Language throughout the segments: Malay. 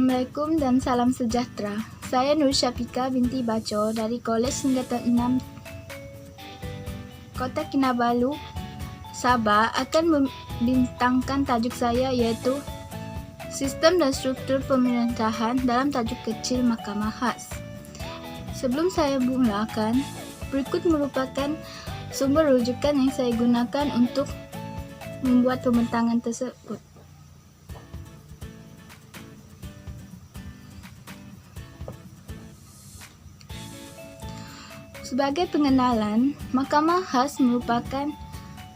Assalamualaikum dan salam sejahtera. Saya Nur Syafika binti Baco dari Kolej Tingkatan 6 Kota Kinabalu, Sabah akan membintangkan tajuk saya iaitu Sistem dan Struktur Pemerintahan dalam tajuk kecil Mahkamah Khas. Sebelum saya mulakan, berikut merupakan sumber rujukan yang saya gunakan untuk membuat pembentangan tersebut. Sebagai pengenalan, Mahkamah Khas merupakan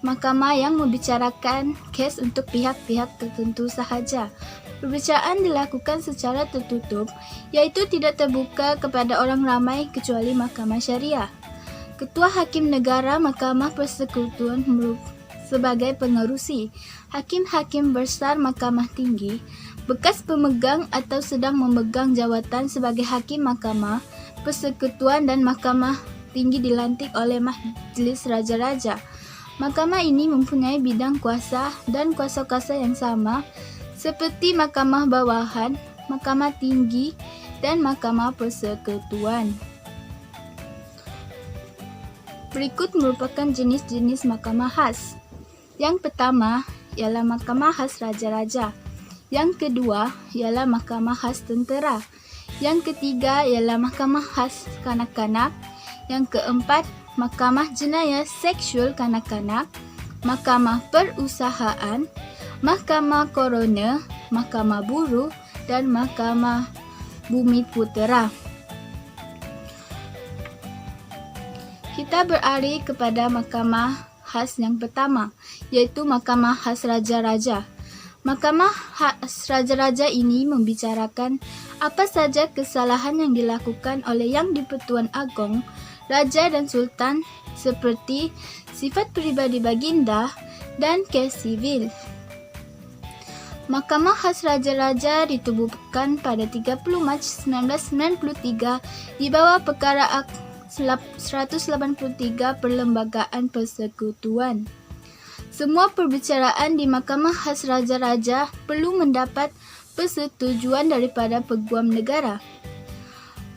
mahkamah yang membicarakan kes untuk pihak-pihak tertentu sahaja. Perbicaraan dilakukan secara tertutup, iaitu tidak terbuka kepada orang ramai kecuali Mahkamah Syariah. Ketua Hakim Negara Mahkamah Persekutuan sebagai pengerusi, hakim-hakim besar Mahkamah Tinggi, bekas pemegang atau sedang memegang jawatan sebagai hakim Mahkamah Persekutuan dan Mahkamah Tinggi dilantik oleh Majlis Raja-Raja. Mahkamah ini mempunyai bidang kuasa dan kuasa-kuasa yang sama seperti Mahkamah Bawahan, Mahkamah Tinggi, dan Mahkamah Persekutuan. Berikut merupakan jenis-jenis Mahkamah Khas. Yang pertama ialah Mahkamah Khas Raja-Raja. Yang kedua ialah Mahkamah Khas Tentera. Yang ketiga ialah Mahkamah Khas Kanak-kanak. Yang keempat, Mahkamah Jenayah Seksual Kanak-kanak, Mahkamah Perusahaan, Mahkamah Koroner, Mahkamah Buruh, dan Mahkamah Bumi Putera. Kita beralih kepada Mahkamah Khas yang pertama, yaitu Mahkamah Khas Raja-Raja. Mahkamah Khas Raja-Raja ini membicarakan apa saja kesalahan yang dilakukan oleh Yang di-Pertuan Agong, Raja dan Sultan seperti sifat pribadi baginda dan kes sivil. Mahkamah Khas Raja-Raja ditubuhkan pada 30 Mac 1993 di bawah Perkara Ak 183 Perlembagaan Persekutuan. Semua perbicaraan di Mahkamah Khas Raja-Raja perlu mendapat persetujuan daripada Peguam Negara.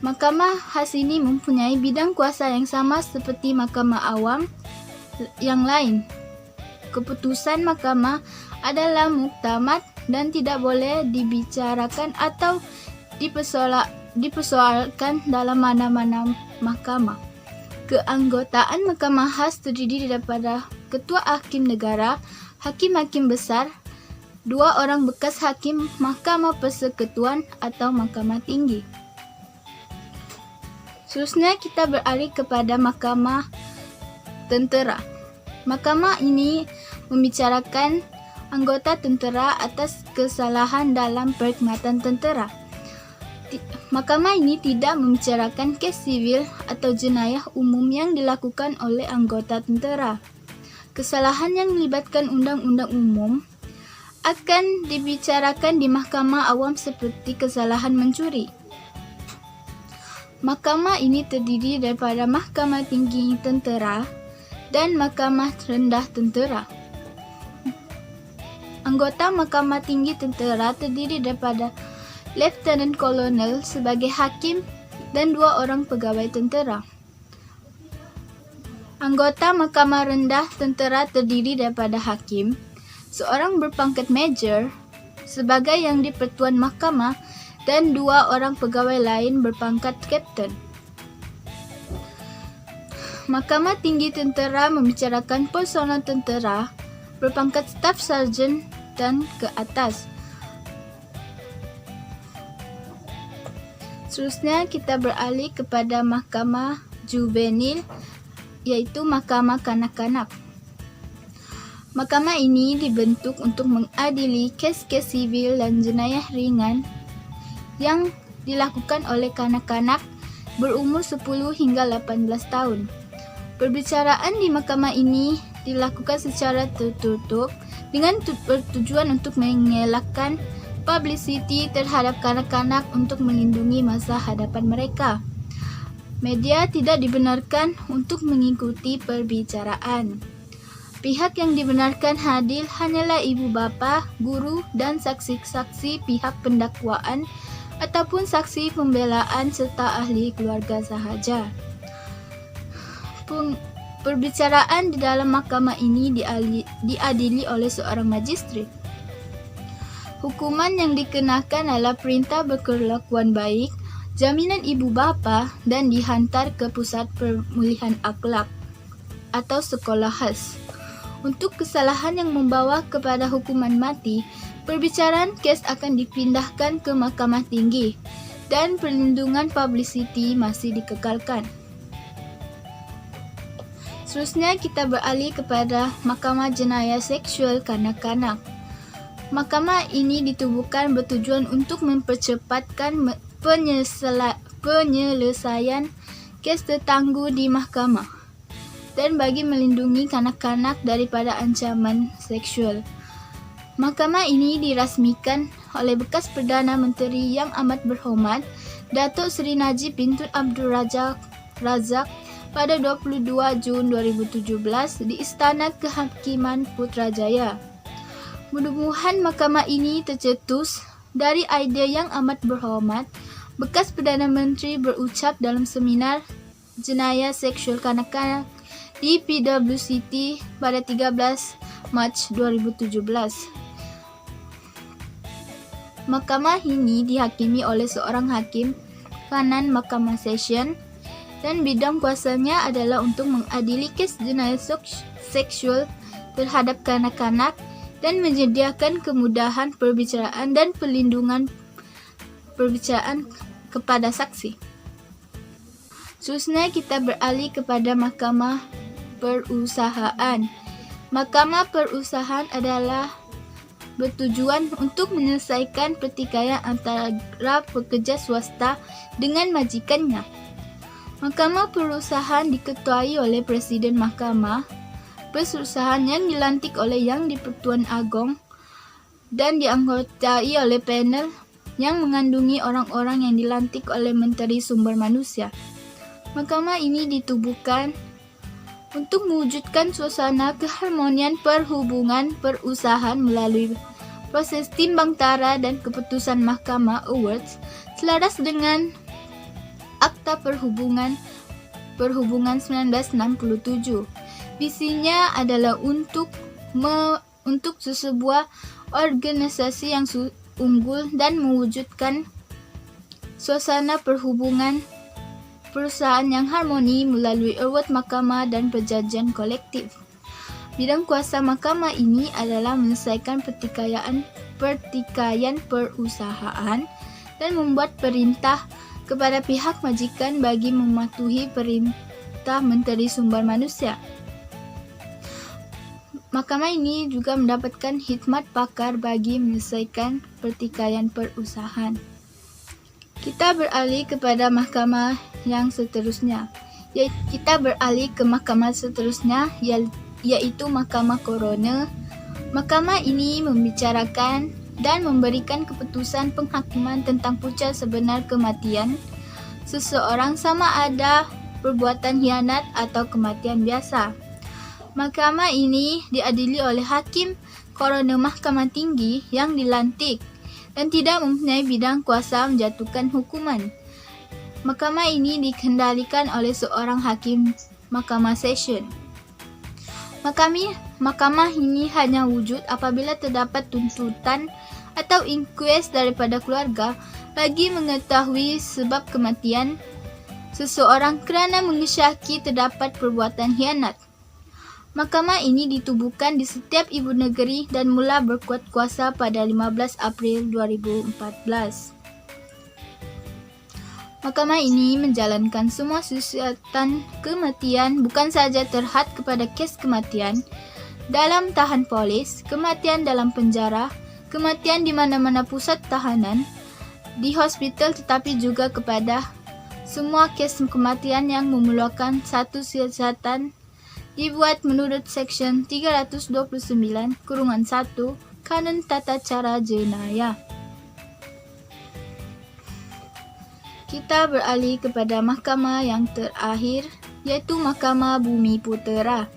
Mahkamah Khas ini mempunyai bidang kuasa yang sama seperti Mahkamah Awam yang lain. Keputusan mahkamah adalah muktamad dan tidak boleh dibicarakan atau dipersoalkan dalam mana-mana mahkamah. Keanggotaan Mahkamah Khas terdiri daripada Ketua Hakim Negara, Hakim-Hakim Besar, 2 orang bekas Hakim Mahkamah Persekutuan atau Mahkamah Tinggi. Seterusnya kita beralih kepada Mahkamah Tentera. Mahkamah ini membicarakan anggota tentera atas kesalahan dalam perkhidmatan tentera. Mahkamah ini tidak membicarakan kes sivil atau jenayah umum yang dilakukan oleh anggota tentera. Kesalahan yang melibatkan undang-undang umum akan dibicarakan di Mahkamah Awam seperti kesalahan mencuri. Mahkamah ini terdiri daripada Mahkamah Tinggi Tentera dan Mahkamah Rendah Tentera. Anggota Mahkamah Tinggi Tentera terdiri daripada Lieutenant Colonel sebagai hakim dan 2 orang pegawai tentera. Anggota Mahkamah Rendah Tentera terdiri daripada hakim, seorang berpangkat Major sebagai Yang di-Pertuan Mahkamah, dan 2 orang pegawai lain berpangkat Kapten. Mahkamah Tinggi Tentera membicarakan personal tentera berpangkat Staff Sergeant dan ke atas. Seterusnya kita beralih kepada Mahkamah Juvenil, iaitu Mahkamah Kanak-kanak. Mahkamah ini dibentuk untuk mengadili kes-kes sivil dan jenayah ringan yang dilakukan oleh kanak-kanak berumur 10 hingga 18 tahun. Perbicaraan di mahkamah ini dilakukan secara tertutup dengan bertujuan untuk mengelakkan publicity terhadap kanak-kanak untuk melindungi masa hadapan mereka. Media tidak dibenarkan untuk mengikuti perbicaraan. Pihak yang dibenarkan hadir hanyalah ibu bapa, guru dan saksi-saksi pihak pendakwaan ataupun saksi pembelaan serta ahli keluarga sahaja. Perbicaraan di dalam mahkamah ini diadili oleh seorang magistrat. Hukuman yang dikenakan adalah perintah berkelakuan baik, jaminan ibu bapa dan dihantar ke pusat pemulihan akhlak atau sekolah khas. Untuk kesalahan yang membawa kepada hukuman mati, perbicaraan kes akan dipindahkan ke Mahkamah Tinggi dan perlindungan publicity masih dikekalkan. Seterusnya kita beralih kepada Mahkamah Jenayah Seksual Kanak-kanak. Mahkamah ini ditubuhkan bertujuan untuk mempercepatkan penyelesaian kes tertangguh di mahkamah dan bagi melindungi kanak-kanak daripada ancaman seksual. Mahkamah ini dirasmikan oleh bekas Perdana Menteri yang amat berhormat Datuk Seri Najib Bintun Abdul Razak pada 22 Jun 2017 di Istana Kehakiman Putrajaya. Mudah-mudahan mahkamah ini tercetus dari idea yang amat berhormat. Bekas Perdana Menteri berucap dalam seminar jenayah seksual kanak-kanak di PWCT pada 13 Mac 2017. Mahkamah ini dihakimi oleh seorang hakim kanan Mahkamah Session dan bidang kuasanya adalah untuk mengadili kes jenayah seksual terhadap kanak-kanak dan menyediakan kemudahan perbicaraan dan perlindungan perbicaraan kepada saksi. Seterusnya kita beralih kepada Mahkamah Perusahaan. Mahkamah Perusahaan adalah bertujuan untuk menyelesaikan pertikaian antara pekerja swasta dengan majikannya. Mahkamah Perusahaan diketuai oleh Presiden Mahkamah Perusahaan yang dilantik oleh Yang di-Pertuan Agong dan dianggotai oleh panel yang mengandungi orang-orang yang dilantik oleh Menteri Sumber Manusia. Mahkamah ini ditubuhkan untuk mewujudkan suasana keharmonian perhubungan perusahaan melalui proses timbang tara dan keputusan Mahkamah Awards selaras dengan Akta Perhubungan 1967. Visinya adalah untuk sebuah organisasi yang unggul dan mewujudkan suasana perhubungan perusahaan yang harmoni melalui award mahkamah dan perjanjian kolektif. Bidang kuasa mahkamah ini adalah menyelesaikan pertikaian perusahaan dan membuat perintah kepada pihak majikan bagi mematuhi perintah Menteri Sumber Manusia. Mahkamah ini juga mendapatkan khidmat pakar bagi menyelesaikan pertikaian perusahaan. Kita beralih kepada mahkamah yang seterusnya. Kita beralih ke mahkamah seterusnya iaitu Mahkamah Coroner. Mahkamah ini membicarakan dan memberikan keputusan penghakiman tentang punca sebenar kematian seseorang sama ada perbuatan khianat atau kematian biasa. Mahkamah ini diadili oleh Hakim Coroner Mahkamah Tinggi yang dilantik dan tidak mempunyai bidang kuasa menjatuhkan hukuman. Mahkamah ini dikendalikan oleh seorang Hakim Mahkamah Session. Mahkamah ini hanya wujud apabila terdapat tuntutan atau inkues daripada keluarga bagi mengetahui sebab kematian seseorang kerana mengesyaki terdapat perbuatan khianat. Mahkamah ini ditubuhkan di setiap ibu negeri dan mula berkuat kuasa pada 15 April 2014. Mahkamah ini menjalankan semua siasatan kematian bukan sahaja terhad kepada kes kematian dalam tahan polis, kematian dalam penjara, kematian di mana-mana pusat tahanan, di hospital tetapi juga kepada semua kes kematian yang memerlukan satu siasatan dibuat menurut Seksyen 329(1) Kanun Tata Cara Jenayah. Kita beralih kepada mahkamah yang terakhir iaitu Mahkamah Bumi Putera.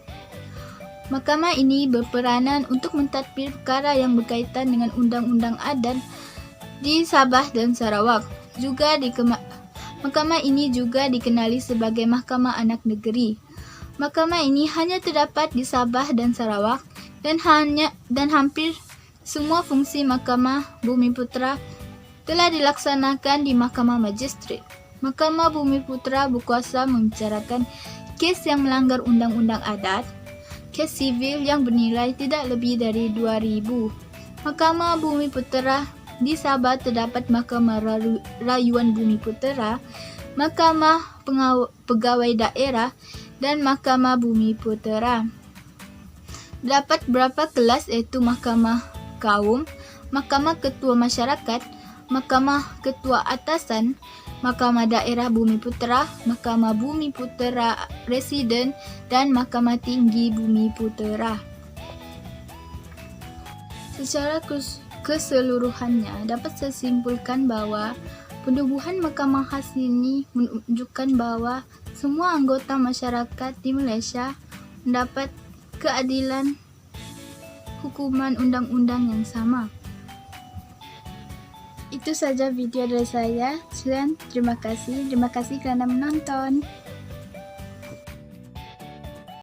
Mahkamah ini berperanan untuk mentadbir perkara yang berkaitan dengan undang-undang adat di Sabah dan Sarawak. Mahkamah ini juga dikenali sebagai Mahkamah Anak Negeri. Mahkamah ini hanya terdapat di Sabah dan Sarawak dan hampir semua fungsi Mahkamah Bumiputera telah dilaksanakan di Mahkamah Magistrat. Mahkamah Bumiputera berkuasa membicarakan kes yang melanggar undang-undang adat, kes sivil yang bernilai tidak lebih dari RM2,000. Mahkamah Bumiputera di Sabah terdapat Mahkamah Rayuan Bumiputera, Mahkamah Pegawai Daerah dan Mahkamah Bumiputera. Terdapat beberapa kelas iaitu Mahkamah Kaum, Mahkamah Ketua Masyarakat, Mahkamah Ketua Atasan, Mahkamah Daerah Bumiputera, Mahkamah Bumiputera Residen dan Mahkamah Tinggi Bumiputera. Secara keseluruhannya dapat saya simpulkan bahwa penubuhan Mahkamah Khas ini menunjukkan bahwa semua anggota masyarakat di Malaysia mendapat keadilan hukuman undang-undang yang sama. Itu saja video dari saya. Sekian, terima kasih kerana menonton.